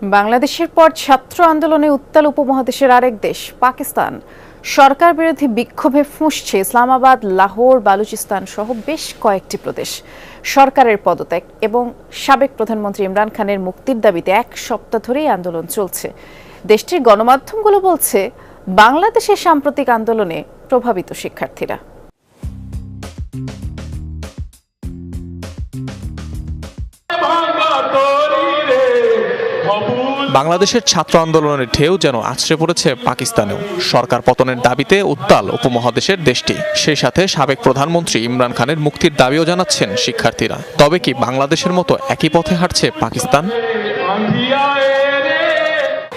বাংলাদেশের পর ছাত্র আন্দোলনে উত্তাল উপমহাদেশের আরেক দেশ পাকিস্তান। সরকার বিরোধী বিক্ষোভে ফুঁসছে ইসলামাবাদ, লাহোর, বালুচিস্তান সহ বেশ কয়েকটি প্রদেশ। সরকারের পদত্যাগ এবং সাবেক প্রধানমন্ত্রী ইমরান খানের মুক্তির দাবিতে এক সপ্তাহ ধরেই আন্দোলন চলছে। দেশটির গণমাধ্যমগুলো বলছে, বাংলাদেশের সাম্প্রতিক আন্দোলনে প্রভাবিত শিক্ষার্থীরা। বাংলাদেশের ছাত্র আন্দোলনের ঢেউ যেন আছড়ে পড়েছে পাকিস্তানেও। সরকার পতনের দাবিতে উত্তাল উপমহাদেশের দেশটি। সেই সাথে সাবেক প্রধানমন্ত্রী ইমরান খানের মুক্তির দাবিও জানাচ্ছেন শিক্ষার্থীরা। তবে কি বাংলাদেশের মতো একই পথে হাঁটছে পাকিস্তান?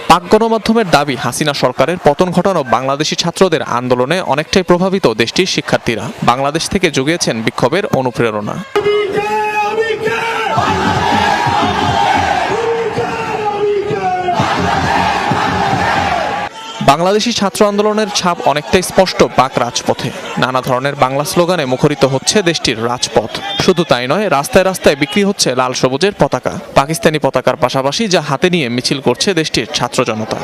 পাক গণমাধ্যমের দাবি, হাসিনা সরকারের পতন ঘটানো বাংলাদেশি ছাত্রদের আন্দোলনে অনেকটাই প্রভাবিত দেশটির শিক্ষার্থীরা। বাংলাদেশ থেকে জুগিয়েছেন বিক্ষোভের অনুপ্রেরণা। বাংলাদেশি ছাত্র আন্দোলনের ছাপ অনেকটাই স্পষ্ট পাক রাজপথে। নানা ধরনের বাংলা স্লোগানে মুখরিত হচ্ছে দেশটির রাজপথ। শুধু তাই নয়, রাস্তায় রাস্তায় বিক্রি হচ্ছে লাল সবুজের পতাকা। পাকিস্তানি পতাকার পাশাপাশি যা হাতে নিয়ে মিছিল করছে দেশটির ছাত্র জনতা।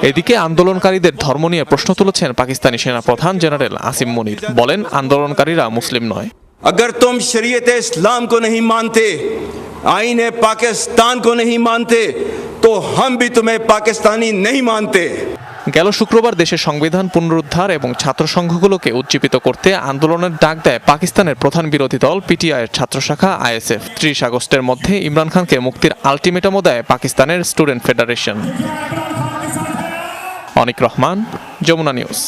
এদিকে আন্দোলনকারীদের ধর্ম নিয়ে প্রশ্ন তুলেছেন পাকিস্তানি সেনাপ্রধান জেনারেল আসিম মুনির। বলেন, আন্দোলনকারীরা মুসলিম নয়। अगर तुम शरीयत इस्लाम को नहीं मानते, आईन पाकिस्तान को नहीं मानते, तो हम भी तुम्हें पाकिस्तानी नहीं मानते। গেল শুক্রবার দেশের সংবিধান পুনরুদ্ধার এবং ছাত্র সংঘগুলোকে উজ্জীবিত করতে আন্দোলনের ডাক দেয় পাকিস্তানের প্রধান বিরোধী দল পিটিআইয়ের ছাত্র শাখা আইএসএফ। 30 আগস্টের মধ্যে ইমরান খানকে মুক্তির আলটিমেটামও দেয় পাকিস্তানের স্টুডেন্ট ফেডারেশন। অনিক রহমান, যমুনা নিউজ।